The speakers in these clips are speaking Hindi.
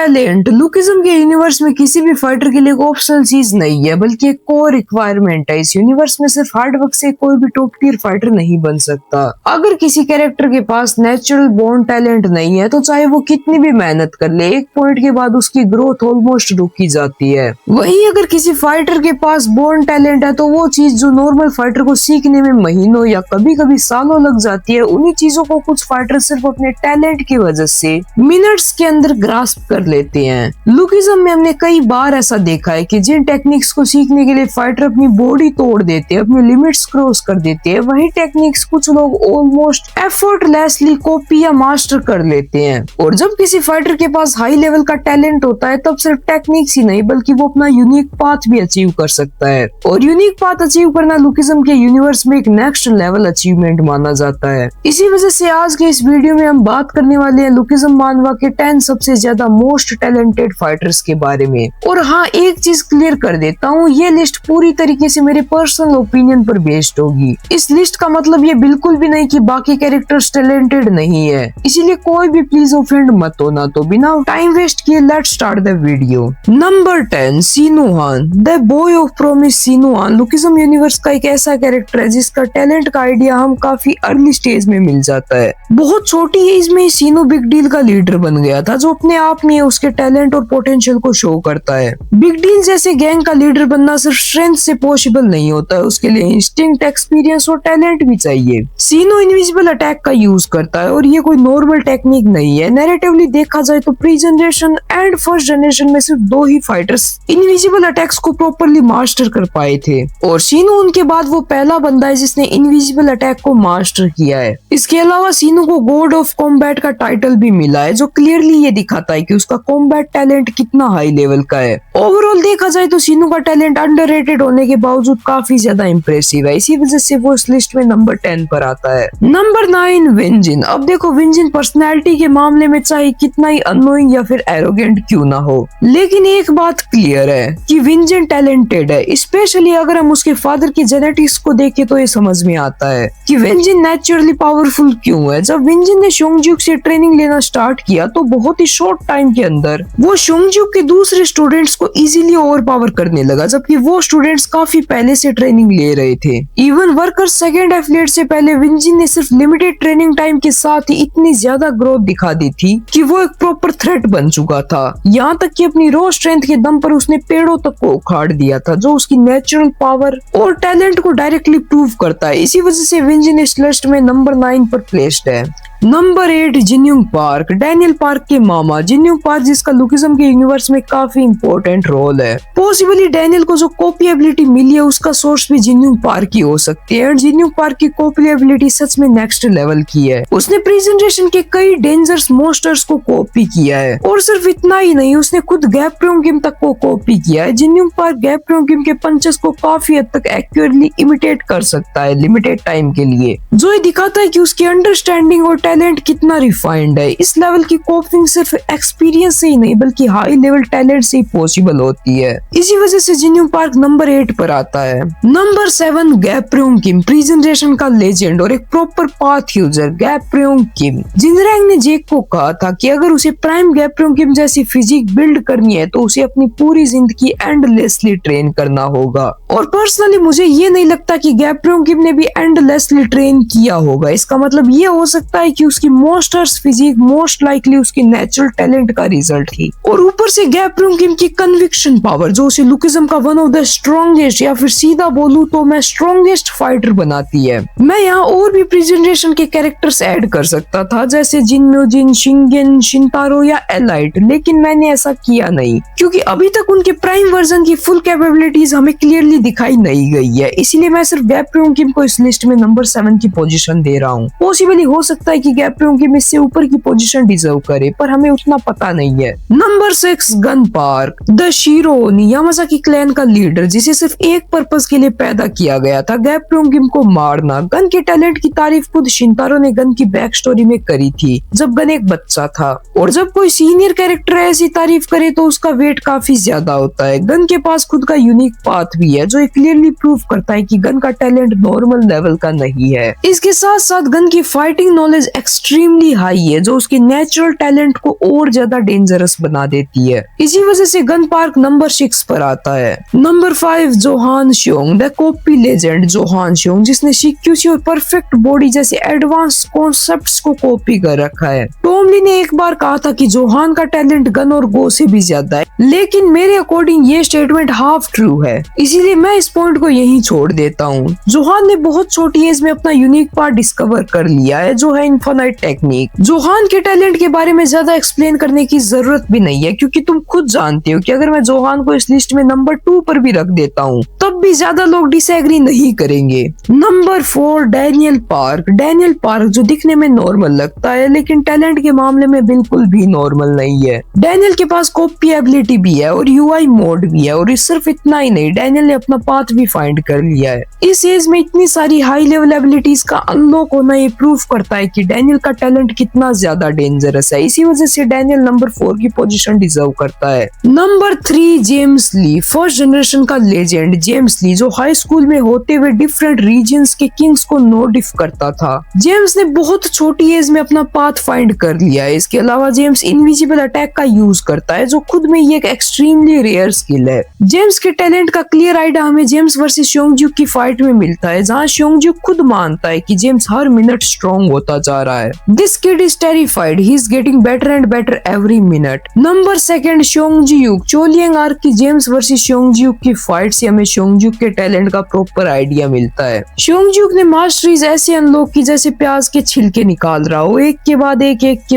टैलेंट लुकिज्म के यूनिवर्स में किसी भी फाइटर के लिए एक ऑप्शनल चीज नहीं है, बल्कि एक कोर रिक्वायरमेंट है। इस यूनिवर्स में सिर्फ हार्ड वर्क से कोई भी टॉप टियर फाइटर नहीं बन सकता। अगर किसी कैरेक्टर के पास नेचुरल बोर्न टैलेंट नहीं है तो चाहे वो कितनी भी मेहनत कर ले, एक पॉइंट के बाद उसकी ग्रोथ ऑलमोस्ट रुकी जाती है। वहीं अगर किसी फाइटर के पास बोर्न टैलेंट है तो वो चीज जो नॉर्मल फाइटर को सीखने में महीनों या कभी कभी सालों लग जाती है, उन्हीं चीजों को कुछ फाइटर सिर्फ अपने टैलेंट की वजह से मिनट्स के अंदर ग्रास्प कर लेते हैं। लुकिज्म में हमने कई बार ऐसा देखा है कि जिन टेक्निक्स को सीखने के लिए फाइटर अपनी बॉडी तोड़ देते हैं, अपनी लिमिट्स क्रॉस कर देते हैं, वही टेक्निक्स कुछ लोग ऑलमोस्ट एफर्टलेसली कॉपी या मास्टर कर लेते हैं। और जब किसी फाइटर के पास हाई लेवल का टैलेंट होता है तब सिर्फ टेक्निक्स ही नहीं बल्कि वो अपना यूनिक पाथ भी अचीव कर सकता है। और यूनिक पाथ अचीव करना लुकिज्म के यूनिवर्स में एक नेक्स्ट लेवल अचीवमेंट माना जाता है। इसी वजह से आज के इस वीडियो में हम बात करने वाले हैं लुकिज्म मानवा के 10 सबसे ज्यादा मोस्ट टैलेंटेड फाइटर्स के बारे में। और हाँ, एक चीज क्लियर कर देता हूँ, ये लिस्ट पूरी तरीके से मेरे पर्सनल ओपिनियन पर बेस्ड होगी। इस लिस्ट का मतलब ये बिल्कुल भी नहीं कि बाकी कैरेक्टर्स टैलेंटेड नहीं है, इसीलिए कोई भी प्लीज ऑफेंड मत होना। तो बिना टाइम वेस्ट किए let's start the video. Number 10, शिनु हान, द बॉय ऑफ प्रॉमिस। शिनु हान लुकिज्म यूनिवर्स का एक ऐसा कैरेक्टर है जिसका टैलेंट का आइडिया हम काफी अर्ली स्टेज में मिल जाता है। बहुत छोटी एज में शिनु बिग डील का लीडर बन गया था, जो अपने आप में उसके टैलेंट और पोटेंशियल को शो करता है। बिग डील जैसे गैंग का लीडर बनना सिर्फ स्ट्रेंथ से पॉसिबल नहीं होता है, उसके लिए इंस्टिंक्ट, एक्सपीरियंस और टैलेंट भी चाहिए। शिनु इनविजिबल अटैक का यूज करता है और ये कोई नॉर्मल टेक्निक नहीं है। नैरेटिवली देखा जाए तो pre generation and first generation में सिर्फ 2 ही फाइटर्स इनविजिबल अटैक्स को प्रॉपर्ली मास्टर कर पाए थे और शिनु उनके बाद वो पहला बंदा है जिसने इनविजिबल अटैक को मास्टर किया है। इसके अलावा शिनु को गॉड ऑफ कॉम्बैट का टाइटल भी मिला है, जो क्लियरली ये दिखाता है कि उसका कॉम्बैट टैलेंट कितना हाई लेवल का है। ओवरऑल देखा जाए तो शिनु का टैलेंट अंडररेटेड होने के बावजूद काफी ज्यादा इंप्रेसिव है, इसी वजह से वो इस लिस्ट में नंबर 10 पर आता है। नंबर 9, विंजिन। अब देखो, विंजिन पर्सनैलिटी के मामले में चाहे कितना ही अननोइंग या फिर एरोगेंट क्यों ना हो, लेकिन एक बात क्लियर है कि विंजिन टैलेंटेड है। स्पेशली अगर हम उसके फादर की जेनेटिक्स को देखें तो ये समझ में आता है कि विंजिन नेचुरली पावरफुल क्यों है। जब विंजिन ने शोंगजुक से ट्रेनिंग लेना स्टार्ट किया तो बहुत ही शॉर्ट टाइम के अंदर वो शोंगजुक के दूसरे स्टूडेंट्स को इजीली ओवरपावर करने लगा, जबकि वो स्टूडेंट्स काफी पहले से ट्रेनिंग ले रहे थे। इवन वर्कर सेकेंड एफिलिएट से पहले विंजिन ने सिर्फ लिमिटेड ट्रेनिंग टाइम के साथ ही इतनी ज्यादा ग्रोथ दिखा दी थी कि वो एक प्रॉपर थ्रेट बन चुका था। यहाँ तक कि अपनी रॉ स्ट्रेंथ के दम पर उसने पेड़ों तक को उखाड़ दिया था, जो उसकी नेचुरल पावर और टैलेंट को डायरेक्टली प्रूव करता है। इसी वजह से विंजिन इस लिस्ट में नंबर 9 पर प्लेस्ड है। नंबर 8, जिन्यूंग पार्क, डैनियल पार्क के मामा। जिन्यूंग पार्क जिसका लुकिज्म के यूनिवर्स में काफी इंपॉर्टेंट रोल है। पॉसिबली डैनियल को जो कॉपी एबिलिटी मिली है उसका सोर्स भी जिन्यूंग पार्क ही हो सकती है। जिन्यूंग पार्क की कॉपी एबिलिटी सच में नेक्स्ट लेवल की है। उसने प्री जनरेशन के कई डेंजरस मोस्टर्स को कॉपी किया है और सिर्फ इतना ही नहीं, उसने खुद गैप्रियोंगिम तक को कॉपी किया है। जिन्यूंग पार्क गैप्रियोंगिम के पंचेस को काफी हद तक एक्यूरेटली इमिटेट कर सकता है लिमिटेड टाइम के लिए, जो ये दिखाता है कि उसकी अंडरस्टैंडिंग और टैलेंट कितना रिफाइंड है। इस लेवल की कॉपिंग सिर्फ एक्सपीरियंस से ही नहीं बल्कि हाई लेवल टैलेंट से ही पॉसिबल होती है। इसी वजह से जिन्यूंग पार्क नंबर 8 पर आता है। नंबर 7, गैप्रियोंग किम, प्री जनरेशन का लेजेंड और एक प्रॉपर पाथ यूजर। गैप्रियोंग किम, जिनरैंग ने जेक को कहा था कि अगर उसे प्राइम गैप्रियोंग किम जैसी फिजिक बिल्ड करनी है तो उसे अपनी पूरी जिंदगी एंडलेसली ट्रेन करना होगा। और पर्सनली मुझे ये नहीं लगता कि गैप्रियोंग किम ने भी एंडलेसली ट्रेन किया होगा। इसका मतलब ये हो सकता है कि उसकी मोस्टर्स फिजिक मोस्ट लाइकली उसकी नेचुरल टैलेंट का रिजल्ट थी, और ऊपर से गैप्रियोंग किम की कन्विक्शन पावर जो उसे लुकिज्म का वन ऑफ द स्ट्रॉन्गेस्ट, या फिर सीधा बोलूं तो मैं स्ट्रॉन्गेस्ट फाइटर बनाती है। मैं यहाँ और भी प्री जनरेशन के कैरेक्टर्स ऐड कर सकता था, जैसे जिनम्योजिन, शिंगेन, शिंतारो या एलाइट, लेकिन मैंने ऐसा किया नहीं क्योंकि अभी तक उनके प्राइम वर्जन की फुल कैपेबिलिटीज हमें क्लियरली दिखाई नहीं गई है। इसीलिए मैं सिर्फ गैप्रियोंग किम को इस लिस्ट में नंबर 7 की पोजीशन दे रहा हूँ। पॉसिबली हो सकता है कि गैप्रियोंग किम इससे ऊपर की पोजीशन डिजर्व करे, पर हमें उतना पता नहीं है। Number 6, gun park, the shero ओनी, यामाजाकी क्लैन का लीडर जिसे सिर्फ एक पर्पस के लिए पैदा किया गया था, गैप्रियोंग किम को मारना। गन के टैलेंट की तारीफ खुद शिंतारो ने गन की बैक स्टोरी में करी थी जब गन एक बच्चा था, और जब कोई सीनियर कैरेक्टर ऐसी तारीफ करे तो उसका वेट काफी ज्यादा होता है। गन के पास खुद का यूनिक पाथ भी है जो क्लियरली प्रूव करता है कि गन का टैलेंट नॉर्मल लेवल का नहीं है। इसके साथ साथ गन की फाइटिंग नॉलेज एक्सट्रीमली हाई है जो उसके नेचुरल टैलेंट को और ज्यादा डेंजरस बना देती है। इसी वजह से गन पार्क नंबर 6 पर आता है। Number 5 Johan Seong, the copy legend Johan Seong, जिसने सीक्यूसी और परफेक्ट बॉडी जैसे एडवांस कॉन्सेप्ट्स को कॉपी कर रखा है। टॉम ली ने एक बार कहा था कि जोहान का टैलेंट गन और गो से भी ज्यादा है, लेकिन मेरे अकॉर्डिंग ये स्टेटमेंट हाफ ट्रू है, इसीलिए मैं इस पॉइंट को यहीं छोड़ देता हूँ। जोहान ने बहुत छोटी एज में अपना यूनिक पार्ट डिस्कवर कर लिया है जो है इन्फिनाइट टेक्निक। जोहान के टैलेंट के बारे में ज्यादा एक्सप्लेन करने की जरूरत भी नहीं है, क्योंकि तुम खुद जानते हो कि अगर मैं जोहान को इस लिस्ट में नंबर 2 पर भी रख देता हूँ तब भी ज्यादा लोग डिसएग्री नहीं करेंगे। Number 4 Daniel park. Daniel park जो दिखने में नॉर्मल लगता है लेकिन टैलेंट के मामले में बिल्कुल भी नॉर्मल नहीं है। डैनियल के पास कॉपी एबिलिटी भी है और यूआई मोड भी है, और सिर्फ इतना ही नहीं, डैनियल ने अपना पाथ भी फाइंड कर लिया है। इस एज में इतनी सारी हाई लेवल एबिलिटीज का अनलॉक होना ये प्रूफ करता है कि डैनियल का टैलेंट कितना ज्यादा डेंजरस है। इसी वजह से डैनियल नंबर 4 की पोजीशन डिजर्व करता है। नंबर 3 जेम्स ली, फर्स्ट जनरेशन का लेजेंड जेम्स ली, जो हाई स्कूल में होते हुए डिफरेंट रीजन्स के किंग्स को नोटिफ करता था। जेम्स ने बहुत छोटी एज में अपना पाथ फाइंड कर लिया है। इसके अलावा जेम्स इनविजिबल अटैक का यूज करता है जो खुद में ये एक एक्सट्रीमली रेयर स्किल है। जेम्स के टैलेंट का क्लियर आइडिया हमें जेम्स वर्सेस श्योंगज्यू की फाइट में मिलता है, जहां श्योंगज्यू खुद मानता है कि जेम्स हर मिनट स्ट्रॉन्ग होता जा रहा है। This kid is terrified, he is getting better and better every minute. Number 2 Seongju. Cheolliang arc की जेम्स वर्सेस श्योंगज्यू की फाइट से हमें श्योंगज्यू के टैलेंट का प्रॉपर आइडिया मिलता है। श्योंगज्यू ने मास्टरीज ऐसे अनलॉक की जैसे प्याज के छिलके निकाल रहा हो, एक के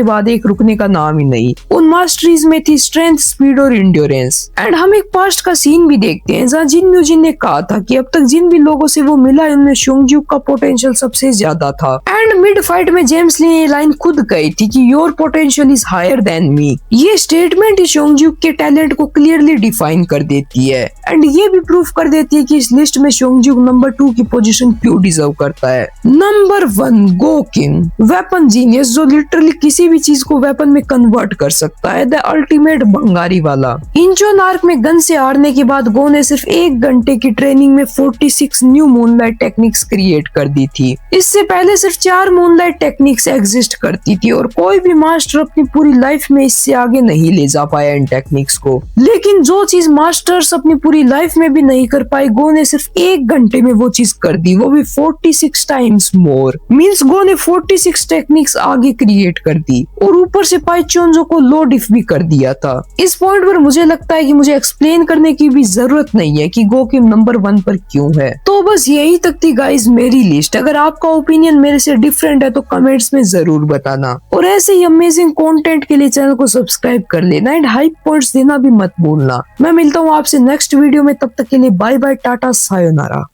बाद एक रुकने का नाम ही नहीं। उन मास्टरीज में थी स्ट्रेंथ, स्पीड और इंड्योरेंस। एंड हम एक पास्ट का सीन भी देखते हैं जहाँ जिन म्यूजिन ने कहा था कि अब तक जिन भी लोगों से वो मिला है उनमें श्योंगज्यू का पोटेंशियल सबसे ज्यादा था। एंड मिड फाइट में जेम्स ली ने ये लाइन खुद कही थी कि your potential is higher than me. ये स्टेटमेंट श्योंगज्यू के टैलेंट को क्लियरली डिफाइन कर देती है एंड ये भी प्रूफ कर देती है कि इस लिस्ट में श्योंगज्यू नंबर 2 की पोजीशन क्यों डिजर्व करता है। नंबर 1 गो किंग, वेपन जीनियस जो लिटरली किसी भी चीज को वेपन में कन्वर्ट कर सकता है, द अल्टीमेट भंगारी वाला। इंचोन आर्क में गन से हारने के बाद गो ने सिर्फ 1 घंटे की ट्रेनिंग में 46 न्यू मूनलाइट टेक्निक्स क्रिएट कर दी थी। इससे पहले सिर्फ 4 मूनलाइट टेक्निक्स एग्जिस्ट करती थी और कोई भी मास्टर अपनी पूरी लाइफ में इससे आगे नहीं ले जा पाया इन टेक्निक्स को। लेकिन जो चीज मास्टर्स अपनी पूरी लाइफ में भी नहीं कर पाए, गो ने सिर्फ 1 घंटे में वो चीज कर दी, वो भी 46 टाइम्स मोर। मींस गो ने 46 टेक्निक्स आगे क्रिएट कर दी और ऊपर से पाइचोंजो को लो डिफ भी कर दिया था। इस पॉइंट पर मुझे लगता है कि मुझे एक्सप्लेन करने की भी जरूरत नहीं है कि गो किम नंबर 1 पर क्यों है। तो बस यही तक थी गाइस मेरी लिस्ट। अगर आपका ओपिनियन मेरे से डिफरेंट है तो कमेंट्स में जरूर बताना, और ऐसे ही अमेजिंग कंटेंट के लिए चैनल को सब्सक्राइब कर लेना एंड हाई पॉइंट्स देना भी मत भूलना। मैं मिलता हूँ आपसे नेक्स्ट वीडियो में, तब तक के लिए बाय बाय, टाटा, सायोनारा।